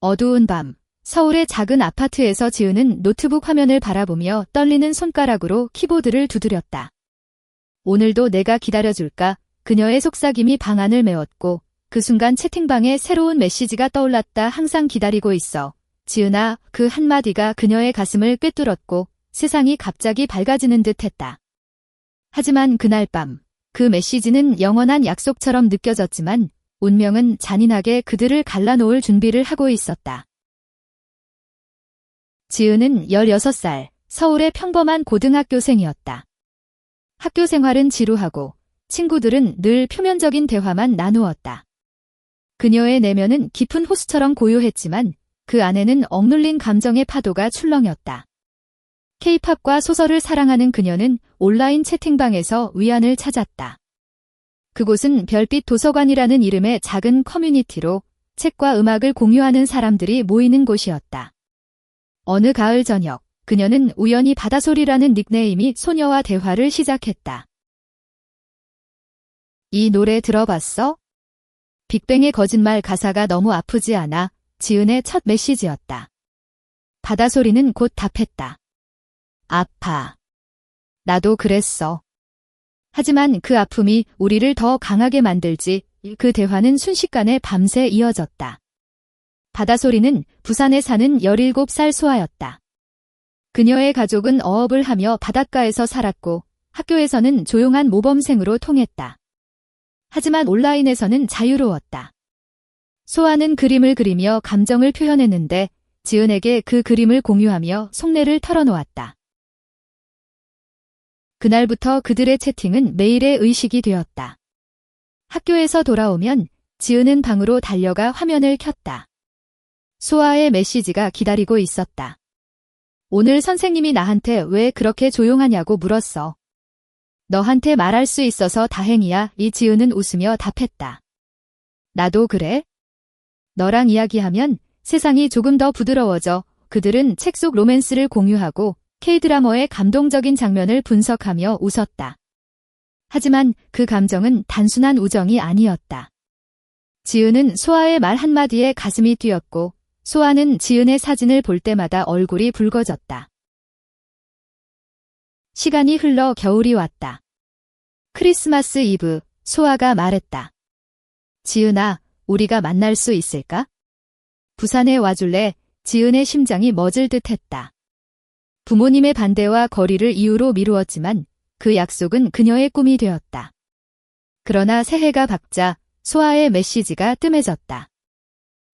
어두운 밤, 서울의 작은 아파트에서 지은은 노트북 화면을 바라보며 떨리는 손가락으로 키보드를 두드렸다. 오늘도 내가 기다려줄까? 그녀의 속삭임이 방안을 메웠고 그 순간 채팅방에 새로운 메시지가 떠올랐다. 항상 기다리고 있어. 지은아, 그 한마디가 그녀의 가슴을 꿰뚫었고 세상이 갑자기 밝아지는 듯 했다. 하지만 그날 밤, 그 메시지는 영원한 약속처럼 느껴졌지만 운명은 잔인하게 그들을 갈라놓을 준비를 하고 있었다. 지은은 16살, 서울의 평범한 고등학교생이었다. 학교 생활은 지루하고 친구들은 늘 표면적인 대화만 나누었다. 그녀의 내면은 깊은 호수처럼 고요했지만 그 안에는 억눌린 감정의 파도가 출렁였다. K-팝과 소설을 사랑하는 그녀는 온라인 채팅방에서 위안을 찾았다. 그곳은 별빛 도서관이라는 이름의 작은 커뮤니티로 책과 음악을 공유하는 사람들이 모이는 곳이었다. 어느 가을 저녁, 그녀는 우연히 바다소리라는 닉네임이 소녀와 대화를 시작했다. 이 노래 들어봤어? 빅뱅의 거짓말 가사가 너무 아프지 않아? 지은의 첫 메시지였다. 바다소리는 곧 답했다. 아파. 나도 그랬어. 하지만 그 아픔이 우리를 더 강하게 만들지. 그 대화는 순식간에 밤새 이어졌다. 바다소리는 부산에 사는 17살 소아였다. 그녀의 가족은 어업을 하며 바닷가에서 살았고 학교에서는 조용한 모범생으로 통했다. 하지만 온라인에서는 자유로웠다. 소아는 그림을 그리며 감정을 표현했는데 지은에게 그 그림을 공유하며 속내를 털어놓았다. 그날부터 그들의 채팅은 매일의 의식이 되었다. 학교에서 돌아오면 지은은 방으로 달려가 화면을 켰다. 소아의 메시지가 기다리고 있었다. 오늘 선생님이 나한테 왜 그렇게 조용하냐고 물었어. 너한테 말할 수 있어서 다행이야. 이 지은은 웃으며 답했다. 나도 그래? 너랑 이야기하면 세상이 조금 더 부드러워져. 그들은 책 속 로맨스를 공유하고 K-드라마의 감동적인 장면을 분석하며 웃었다. 하지만 그 감정은 단순한 우정이 아니었다. 지은은 소아의 말 한마디에 가슴이 뛰었고 소아는 지은의 사진을 볼 때마다 얼굴이 붉어졌다. 시간이 흘러 겨울이 왔다. 크리스마스 이브, 소아가 말했다. 지은아, 우리가 만날 수 있을까? 부산에 와줄래? 지은의 심장이 멎을 듯 했다. 부모님의 반대와 거리를 이유로 미루었지만 그 약속은 그녀의 꿈이 되었다. 그러나 새해가 밝자 소아의 메시지가 뜸해졌다.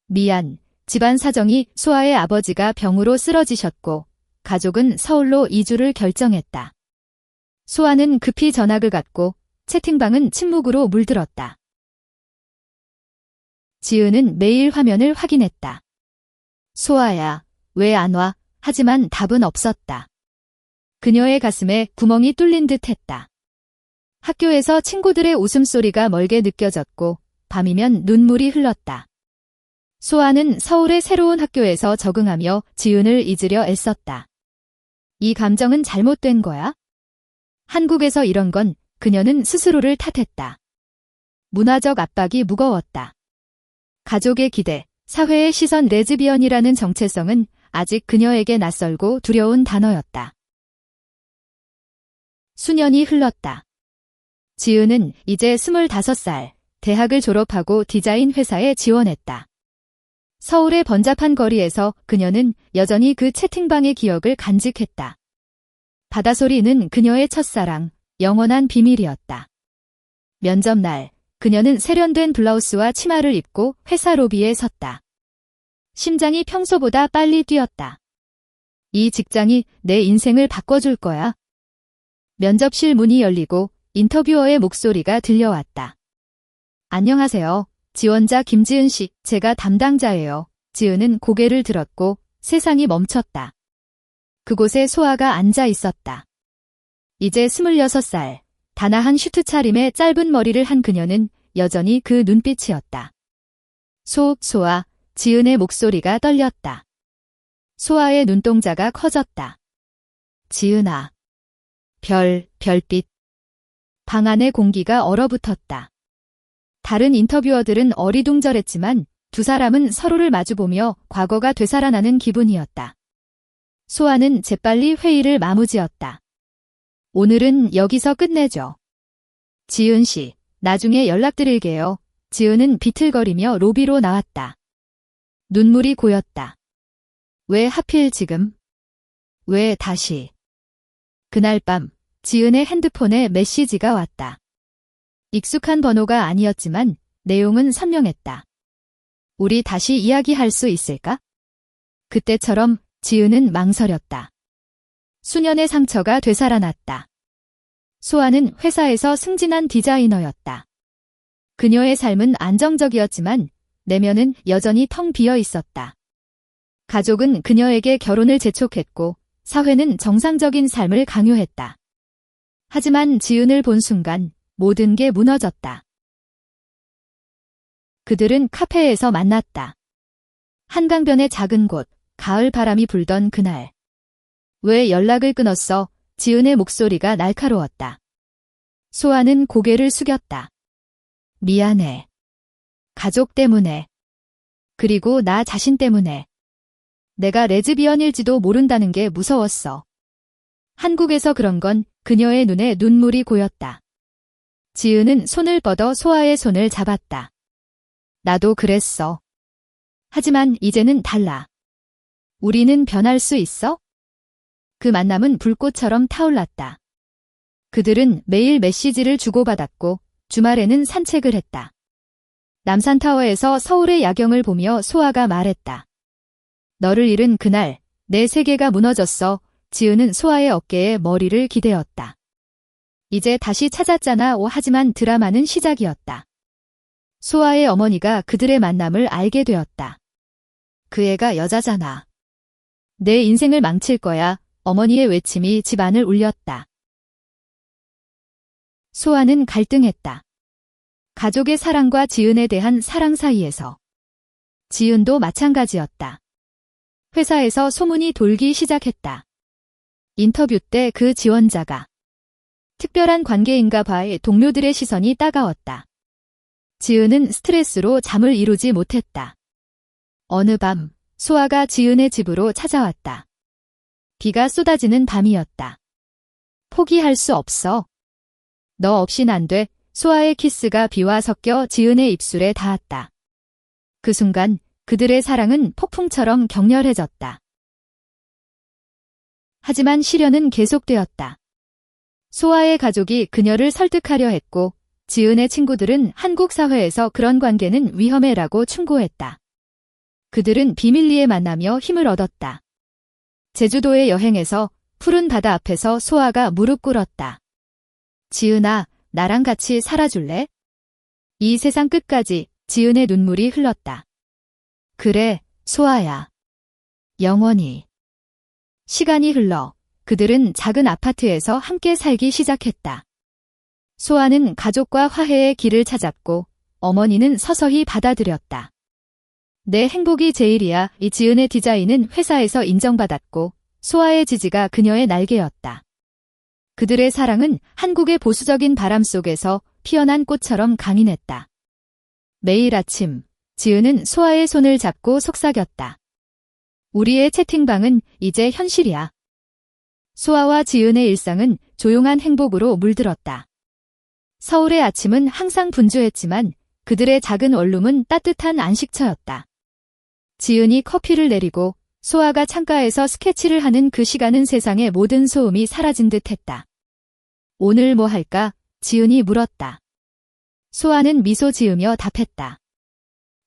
미안, 집안 사정이 소아의 아버지가 병으로 쓰러지셨고 가족은 서울로 이주를 결정했다. 소아는 급히 전학을 갔고 채팅방은 침묵으로 물들었다. 지은은 매일 화면을 확인했다. 소아야, 왜 안 와? 하지만 답은 없었다. 그녀의 가슴에 구멍이 뚫린 듯 했다. 학교에서 친구들의 웃음소리가 멀게 느껴졌고 밤이면 눈물이 흘렀다. 소아는 서울의 새로운 학교에서 적응하며 지은을 잊으려 애썼다. 이 감정은 잘못된 거야? 한국에서 이런 건 그녀는 스스로를 탓했다. 문화적 압박이 무거웠다. 가족의 기대, 사회의 시선 레즈비언이라는 정체성은 아직 그녀에게 낯설고 두려운 단어였다. 수년이 흘렀다. 지은은 이제 25살, 대학을 졸업하고 디자인 회사에 지원했다. 서울의 번잡한 거리에서 그녀는 여전히 그 채팅방의 기억을 간직했다. 바다소리는 그녀의 첫사랑, 영원한 비밀이었다. 면접날, 그녀는 세련된 블라우스와 치마를 입고 회사 로비에 섰다. 심장이 평소보다 빨리 뛰었다. 이 직장이 내 인생을 바꿔줄 거야. 면접실 문이 열리고 인터뷰어의 목소리가 들려왔다. 안녕하세요. 지원자 김지은 씨, 제가 담당자예요. 지은은 고개를 들었고 세상이 멈췄다. 그곳에 소아가 앉아 있었다. 이제 26살, 다나한 슈트 차림의 짧은 머리를 한 그녀는 여전히 그 눈빛이었다. 소아, 지은의 목소리가 떨렸다. 소아의 눈동자가 커졌다. 지은아. 별빛. 방 안의 공기가 얼어붙었다. 다른 인터뷰어들은 어리둥절했지만 두 사람은 서로를 마주보며 과거가 되살아나는 기분이었다. 소아는 재빨리 회의를 마무지었다. 오늘은 여기서 끝내죠. 지은 씨, 나중에 연락드릴게요. 지은은 비틀거리며 로비로 나왔다. 눈물이 고였다. 왜 하필 지금? 왜 다시? 그날 밤 지은의 핸드폰에 메시지가 왔다. 익숙한 번호가 아니었지만 내용은 선명했다. 우리 다시 이야기할 수 있을까? 그때처럼 지은은 망설였다. 수년의 상처가 되살아났다. 소아는 회사에서 승진한 디자이너였다. 그녀의 삶은 안정적이었지만 내면은 여전히 텅 비어 있었다. 가족은 그녀에게 결혼을 재촉했고 사회는 정상적인 삶을 강요했다. 하지만 지은을 본 순간 모든 게 무너졌다. 그들은 카페에서 만났다. 한강변의 작은 곳, 가을 바람이 불던 그날. 왜 연락을 끊었어? 지은의 목소리가 날카로웠다. 소아는 고개를 숙였다. 미안해. 가족 때문에. 그리고 나 자신 때문에. 내가 레즈비언일지도 모른다는 게 무서웠어. 한국에서 그런 건 그녀의 눈에 눈물이 고였다. 지은은 손을 뻗어 소아의 손을 잡았다. 나도 그랬어. 하지만 이제는 달라. 우리는 변할 수 있어? 그 만남은 불꽃처럼 타올랐다. 그들은 매일 메시지를 주고받았고 주말에는 산책을 했다. 남산타워에서 서울의 야경을 보며 소아가 말했다. 너를 잃은 그날 내 세계가 무너졌어. 지은은 소아의 어깨에 머리를 기대었다. 이제 다시 찾았잖아. 하지만 드라마는 시작이었다. 소아의 어머니가 그들의 만남을 알게 되었다. 그 애가 여자잖아. 내 인생을 망칠 거야. 어머니의 외침이 집안을 울렸다. 소아는 갈등했다. 가족의 사랑과 지은에 대한 사랑 사이에서. 지은도 마찬가지였다. 회사에서 소문이 돌기 시작했다. 인터뷰 때 그 지원자가 특별한 관계인가 봐의 동료들의 시선이 따가웠다. 지은은 스트레스로 잠을 이루지 못했다. 어느 밤 소아가 지은의 집으로 찾아왔다. 비가 쏟아지는 밤이었다. 포기할 수 없어. 너 없인 안 돼. 소아의 키스가 비와 섞여 지은의 입술에 닿았다. 그 순간 그들의 사랑은 폭풍처럼 격렬해졌다. 하지만 시련은 계속되었다. 소아의 가족이 그녀를 설득하려 했고 지은의 친구들은 한국 사회에서 그런 관계는 위험해라고 충고했다. 그들은 비밀리에 만나며 힘을 얻었다. 제주도의 여행에서 푸른 바다 앞에서 소아가 무릎 꿇었다. 지은아, 나랑 같이 살아줄래? 이 세상 끝까지 지은의 눈물이 흘렀다. 그래, 소아야. 영원히. 시간이 흘러 그들은 작은 아파트에서 함께 살기 시작했다. 소아는 가족과 화해의 길을 찾았고 어머니는 서서히 받아들였다. 내 행복이 제일이야. 이 지은의 디자인은 회사에서 인정받았고 소아의 지지가 그녀의 날개였다. 그들의 사랑은 한국의 보수적인 바람 속에서 피어난 꽃처럼 강인했다. 매일 아침 지은은 소아의 손을 잡고 속삭였다. 우리의 채팅방은 이제 현실이야. 소아와 지은의 일상은 조용한 행복으로 물들었다. 서울의 아침은 항상 분주했지만 그들의 작은 원룸은 따뜻한 안식처였다. 지은이 커피를 내리고 소아가 창가에서 스케치를 하는 그 시간은 세상의 모든 소음이 사라진 듯 했다. 오늘 뭐 할까? 지은이 물었다. 소아는 미소 지으며 답했다.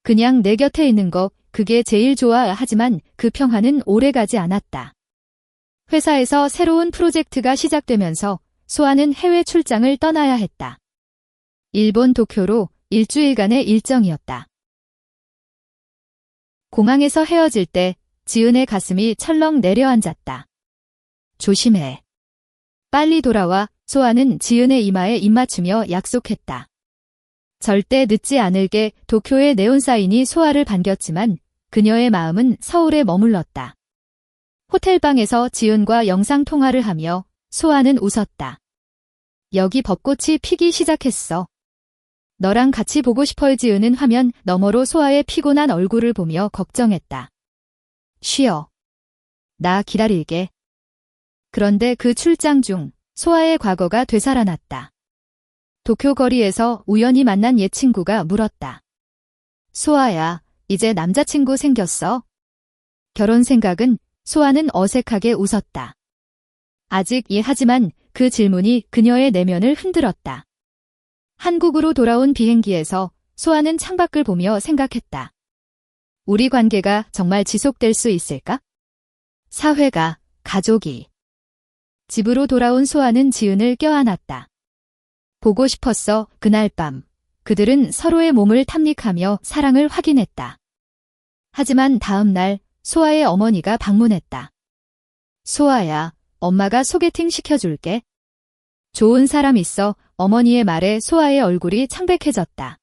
그냥 내 곁에 있는 거, 그게 제일 좋아. 하지만 그 평화는 오래가지 않았다. 회사에서 새로운 프로젝트가 시작되면서 소아는 해외 출장을 떠나야 했다. 일본 도쿄로 일주일간의 일정이었다. 공항에서 헤어질 때 지은의 가슴이 철렁 내려앉았다. 조심해. 빨리 돌아와. 소아는 지은의 이마에 입 맞추며 약속했다. 절대 늦지 않을게. 도쿄의 네온사인이 소아를 반겼지만 그녀의 마음은 서울에 머물렀다. 호텔방에서 지은과 영상통화를 하며 소아는 웃었다. 여기 벚꽃이 피기 시작했어. 너랑 같이 보고 싶어요. 지은은 화면 너머로 소아의 피곤한 얼굴을 보며 걱정했다. 쉬어. 나 기다릴게. 그런데 그 출장 중 소아의 과거가 되살아났다. 도쿄 거리에서 우연히 만난 옛 친구가 물었다. 소아야, 이제 남자친구 생겼어? 결혼 생각은? 소아는 어색하게 웃었다. 아직 하지만 그 질문이 그녀의 내면을 흔들었다. 한국으로 돌아온 비행기에서 소아는 창밖을 보며 생각했다. 우리 관계가 정말 지속될 수 있을까? 사회가, 가족이. 집으로 돌아온 소아는 지은을 껴안았다. 보고 싶었어. 그날 밤 그들은 서로의 몸을 탐닉하며 사랑을 확인했다. 하지만 다음 날 소아의 어머니가 방문했다. 소아야, 엄마가 소개팅 시켜줄게. 좋은 사람 있어. 어머니의 말에 소아의 얼굴이 창백해졌다.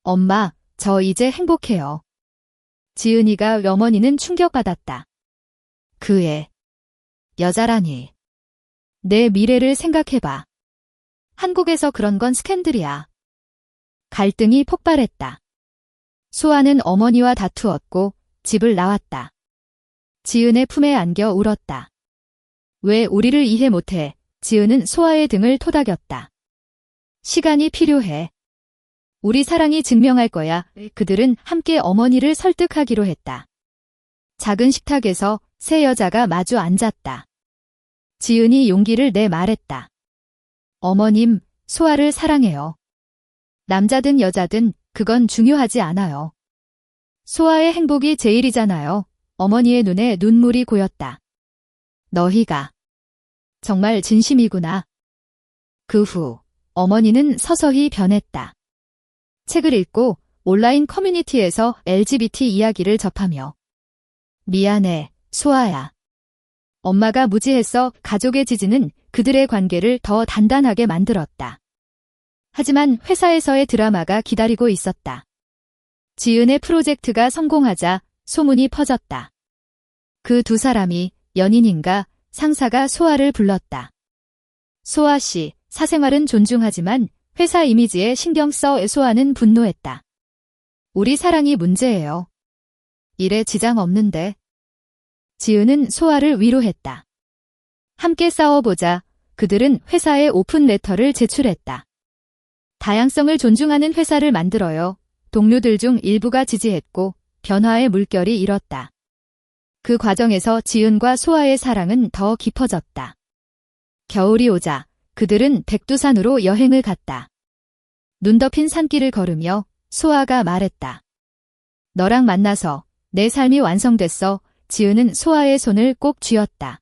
엄마, 저 이제 행복해요. 지은이가 어머니는 충격받았다. 그 애. 여자라니. 내 미래를 생각해봐. 한국에서 그런 건 스캔들이야. 갈등이 폭발했다. 소아는 어머니와 다투었고 집을 나왔다. 지은의 품에 안겨 울었다. 왜 우리를 이해 못해? 지은은 소아의 등을 토닥였다. 시간이 필요해. 우리 사랑이 증명할 거야. 그들은 함께 어머니를 설득하기로 했다. 작은 식탁에서 세 여자가 마주 앉았다. 지은이 용기를 내 말했다. 어머님, 소아를 사랑해요. 남자든 여자든 그건 중요하지 않아요. 소아의 행복이 제일이잖아요. 어머니의 눈에 눈물이 고였다. 너희가 정말 진심이구나. 그 후 어머니는 서서히 변했다. 책을 읽고 온라인 커뮤니티에서 LGBT 이야기를 접하며 미안해, 소아야. 엄마가 무지했어. 가족의 지지는 그들의 관계를 더 단단하게 만들었다. 하지만 회사에서의 드라마가 기다리고 있었다. 지은의 프로젝트가 성공하자 소문이 퍼졌다. 그 두 사람이 연인인가 상사가 소아를 불렀다. 소아 씨, 사생활은 존중하지만 회사 이미지에 신경 써. 소아는 분노했다. 우리 사랑이 문제예요. 일에 지장 없는데. 지은은 소아를 위로했다. 함께 싸워보자. 그들은 회사에 오픈 레터를 제출했다. 다양성을 존중하는 회사를 만들어요. 동료들 중 일부가 지지했고 변화의 물결이 일었다. 그 과정에서 지은과 소아의 사랑은 더 깊어졌다. 겨울이 오자 그들은 백두산으로 여행을 갔다. 눈 덮인 산길을 걸으며 소아가 말했다. 너랑 만나서 내 삶이 완성됐어. 지은은 소아의 손을 꼭 쥐었다.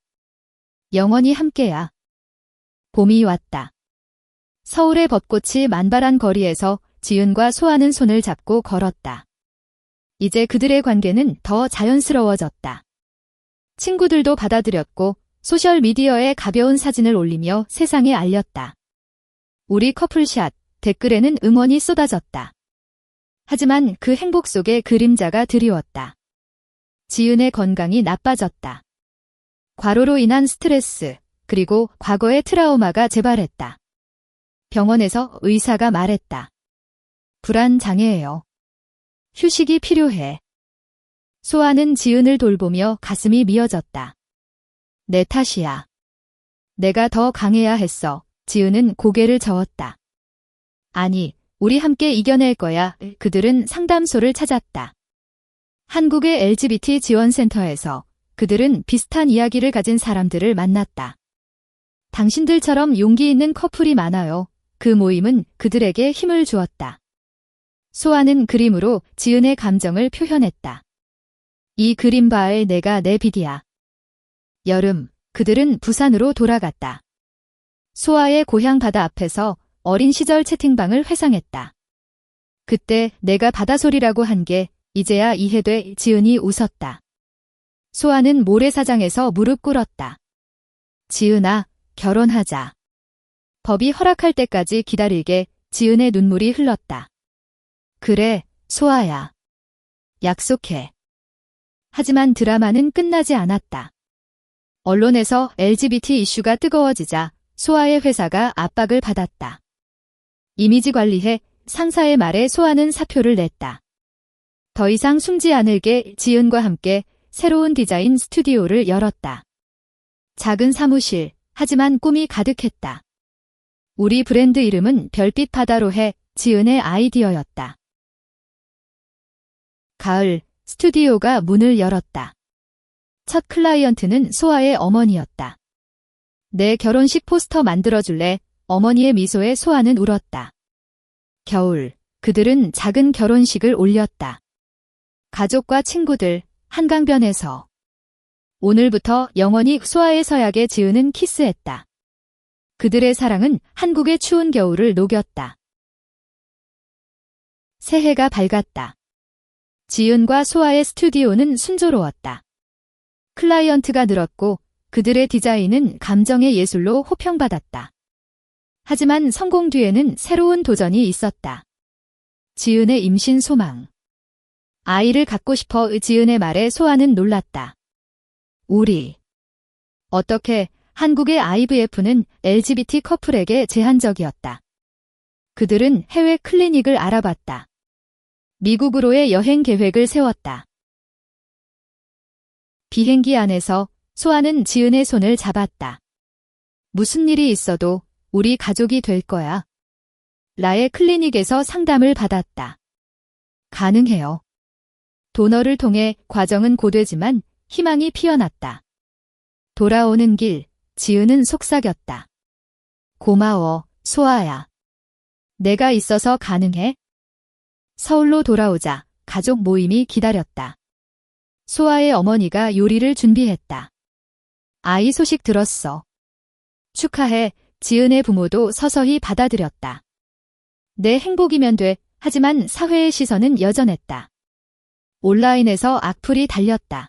영원히 함께야. 봄이 왔다. 서울의 벚꽃이 만발한 거리에서 지은과 소아는 손을 잡고 걸었다. 이제 그들의 관계는 더 자연스러워졌다. 친구들도 받아들였고 소셜미디어에 가벼운 사진을 올리며 세상에 알렸다. 우리 커플샷, 댓글에는 응원이 쏟아졌다. 하지만 그 행복 속에 그림자가 드리웠다. 지은의 건강이 나빠졌다. 과로로 인한 스트레스, 그리고 과거의 트라우마가 재발했다. 병원에서 의사가 말했다. 불안 장애예요. 휴식이 필요해. 소아는 지은을 돌보며 가슴이 미어졌다. 내 탓이야. 내가 더 강해야 했어. 지은은 고개를 저었다. 아니, 우리 함께 이겨낼 거야. 그들은 상담소를 찾았다. 한국의 LGBT 지원센터에서 그들은 비슷한 이야기를 가진 사람들을 만났다. 당신들처럼 용기 있는 커플이 많아요. 그 모임은 그들에게 힘을 주었다. 소아는 그림으로 지은의 감정을 표현했다. 이 그림바에 내가 내 빛이야. 여름, 그들은 부산으로 돌아갔다. 소아의 고향 바다 앞에서 어린 시절 채팅방을 회상했다. 그때 내가 바다소리라고 한 게 이제야 이해돼. 지은이 웃었다. 소아는 모래사장에서 무릎 꿇었다. 지은아, 결혼하자. 법이 허락할 때까지 기다릴게. 지은의 눈물이 흘렀다. 그래, 소아야. 약속해. 하지만 드라마는 끝나지 않았다. 언론에서 LGBT 이슈가 뜨거워지자 소아의 회사가 압박을 받았다. 이미지 관리해. 상사의 말에 소아는 사표를 냈다. 더 이상 숨지 않을게 지은과 함께 새로운 디자인 스튜디오를 열었다. 작은 사무실, 하지만 꿈이 가득했다. 우리 브랜드 이름은 별빛 바다로 해 지은의 아이디어였다. 가을, 스튜디오가 문을 열었다. 첫 클라이언트는 소아의 어머니였다. 내 결혼식 포스터 만들어줄래? 어머니의 미소에 소아는 울었다. 겨울, 그들은 작은 결혼식을 올렸다. 가족과 친구들, 한강변에서. 오늘부터 영원히 소아의 서약에 지은은 키스했다. 그들의 사랑은 한국의 추운 겨울을 녹였다. 새해가 밝았다. 지은과 소아의 스튜디오는 순조로웠다. 클라이언트가 늘었고 그들의 디자인은 감정의 예술로 호평받았다. 하지만 성공 뒤에는 새로운 도전이 있었다. 지은의 임신 소망. 아이를 갖고 싶어 지은의 말에 소아는 놀랐다. 우리. 어떻게 한국의 IVF는 LGBT 커플에게 제한적이었다. 그들은 해외 클리닉을 알아봤다. 미국으로의 여행 계획을 세웠다. 비행기 안에서 소아는 지은의 손을 잡았다. 무슨 일이 있어도 우리 가족이 될 거야. 라의 클리닉에서 상담을 받았다. 가능해요. 도너를 통해 과정은 고되지만 희망이 피어났다. 돌아오는 길, 지은은 속삭였다. 고마워, 소아야. 내가 있어서 가능해? 서울로 돌아오자 가족 모임이 기다렸다. 소아의 어머니가 요리를 준비했다. 아이 소식 들었어. 축하해. 지은의 부모도 서서히 받아들였다. 내 행복이면 돼. 하지만 사회의 시선은 여전했다. 온라인에서 악플이 달렸다.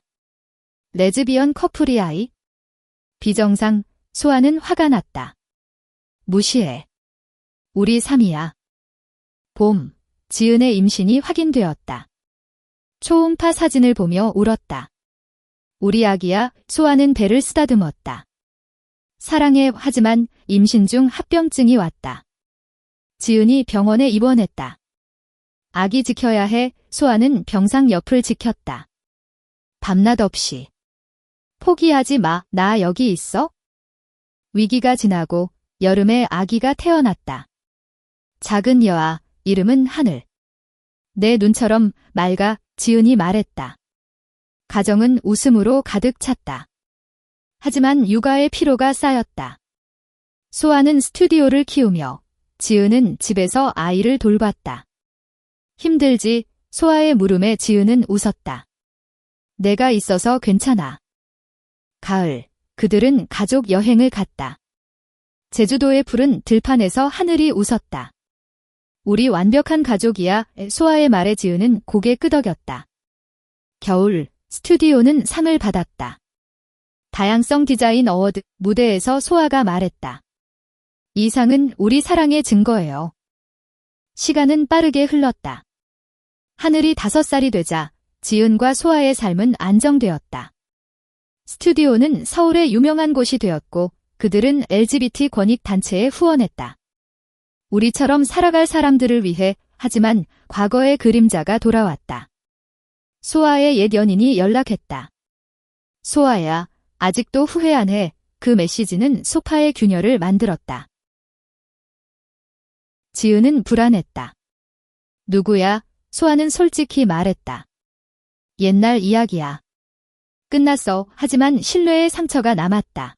레즈비언 커플이 아이? 비정상, 소아는 화가 났다. 무시해. 우리 3이야. 봄, 지은의 임신이 확인되었다. 초음파 사진을 보며 울었다. 우리 아기야. 소아는 배를 쓰다듬었다. 사랑해. 하지만 임신 중 합병증이 왔다. 지은이 병원에 입원했다. 아기 지켜야 해. 소아는 병상 옆을 지켰다. 밤낮 없이. 포기하지 마. 나 여기 있어. 위기가 지나고 여름에 아기가 태어났다. 작은 여아, 이름은 하늘. 내 눈처럼 맑아. 지은이 말했다. 가정은 웃음으로 가득 찼다. 하지만 육아의 피로가 쌓였다. 소아는 스튜디오를 키우며 지은은 집에서 아이를 돌봤다. 힘들지? 소아의 물음에 지은은 웃었다. 내가 있어서 괜찮아. 가을, 그들은 가족 여행을 갔다. 제주도의 푸른 들판에서 하늘이 웃었다. 우리 완벽한 가족이야. 소아의 말에 지은은 고개 끄덕였다. 겨울, 스튜디오는 상을 받았다. 다양성 디자인 어워드 무대에서 소아가 말했다. 이 상은 우리 사랑의 증거예요. 시간은 빠르게 흘렀다. 하늘이 5살이 되자 지은과 소아의 삶은 안정되었다. 스튜디오는 서울의 유명한 곳이 되었고 그들은 LGBT 권익 단체에 후원했다. 우리처럼 살아갈 사람들을 위해. 하지만 과거의 그림자가 돌아왔다. 소아의 옛 연인이 연락했다. 소아야, 아직도 후회 안 해. 그 메시지는 소파의 균열을 만들었다. 지은은 불안했다. 누구야? 소아는 솔직히 말했다. 옛날 이야기야. 끝났어. 하지만 신뢰의 상처가 남았다.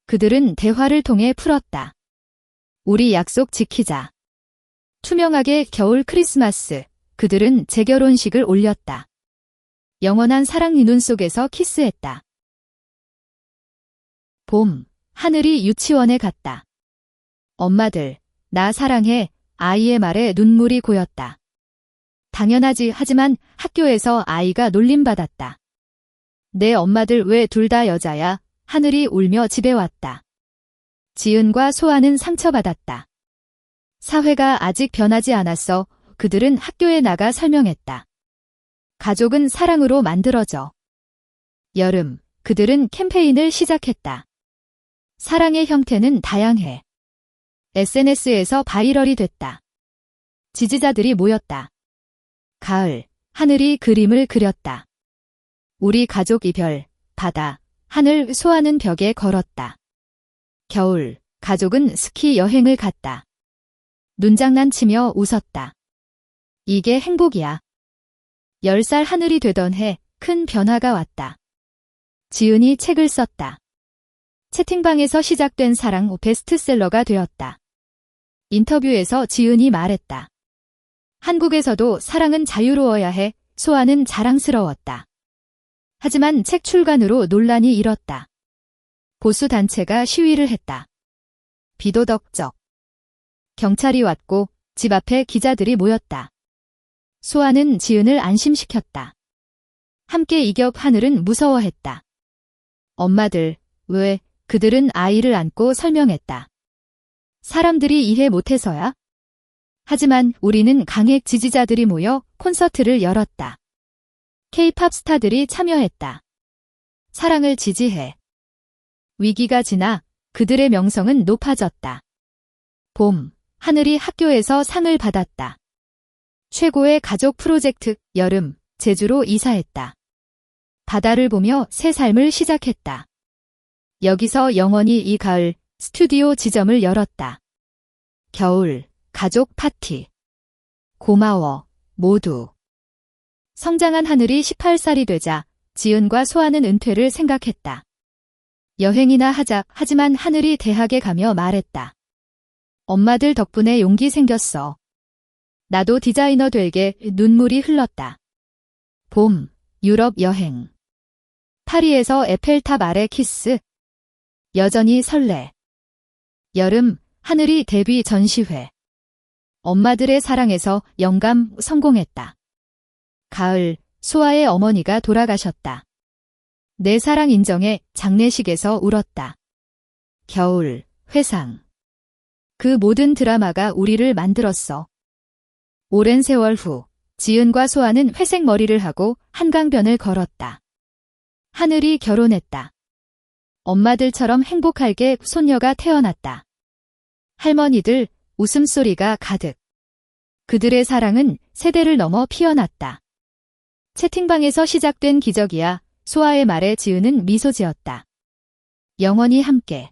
그들은 대화를 통해 풀었다. 우리 약속 지키자. 투명하게 겨울 크리스마스, 그들은 재결혼식을 올렸다. 영원한 사랑 이 눈 속에서 키스했다. 봄, 하늘이 유치원에 갔다. 엄마들, 나 사랑해. 아이의 말에 눈물이 고였다. 당연하지. 하지만 학교에서 아이가 놀림받았다. 내 엄마들 왜 둘 다 여자야? 하늘이 울며 집에 왔다. 지은과 소아는 상처받았다. 사회가 아직 변하지 않았어. 그들은 학교에 나가 설명했다. 가족은 사랑으로 만들어져. 여름, 그들은 캠페인을 시작했다. 사랑의 형태는 다양해. SNS에서 바이럴이 됐다. 지지자들이 모였다. 가을, 하늘이 그림을 그렸다. 우리 가족 이별, 바다, 하늘 소아는 벽에 걸었다. 겨울, 가족은 스키 여행을 갔다. 눈장난치며 웃었다. 이게 행복이야. 10살 하늘이 되던 해 큰 변화가 왔다. 지은이 책을 썼다. 채팅방에서 시작된 사랑 베스트셀러가 되었다. 인터뷰에서 지은이 말했다. 한국에서도 사랑은 자유로워야 해. 소아는 자랑스러웠다. 하지만 책 출간으로 논란이 일었다. 보수 단체가 시위를 했다. 비도덕적. 경찰이 왔고 집 앞에 기자들이 모였다. 소아는 지은을 안심시켰다. 함께 이겨 하늘은 무서워했다. 엄마들, 왜, 그들은 아이를 안고 설명했다. 사람들이 이해 못해서야? 하지만 우리는 강액 지지자들이 모여 콘서트를 열었다. K-팝 스타들이 참여했다. 사랑을 지지해. 위기가 지나 그들의 명성은 높아졌다. 봄, 하늘이 학교에서 상을 받았다. 최고의 가족 프로젝트, 여름, 제주로 이사했다. 바다를 보며 새 삶을 시작했다. 여기서 영원히 이 가을, 스튜디오 지점을 열었다. 겨울, 가족 파티. 고마워, 모두. 성장한 하늘이 18살이 되자 지은과 소아는 은퇴를 생각했다. 여행이나 하자. 하지만 하늘이 대학에 가며 말했다. 엄마들 덕분에 용기 생겼어. 나도 디자이너 되게. 눈물이 흘렀다. 봄, 유럽 여행. 파리에서 에펠탑 아래 키스. 여전히 설레. 여름, 하늘이 데뷔 전시회. 엄마들의 사랑에서 영감 성공했다. 가을, 소아의 어머니가 돌아가셨다. 내 사랑 인정해 장례식에서 울었다. 겨울, 회상. 그 모든 드라마가 우리를 만들었어. 오랜 세월 후, 지은과 소아는 회색 머리를 하고 한강변을 걸었다. 하늘이 결혼했다. 엄마들처럼 행복하게 손녀가 태어났다. 할머니들 웃음소리가 가득. 그들의 사랑은 세대를 넘어 피어났다. 채팅방에서 시작된 기적이야. 소아의 말에 지은은 미소 지었다. 영원히 함께.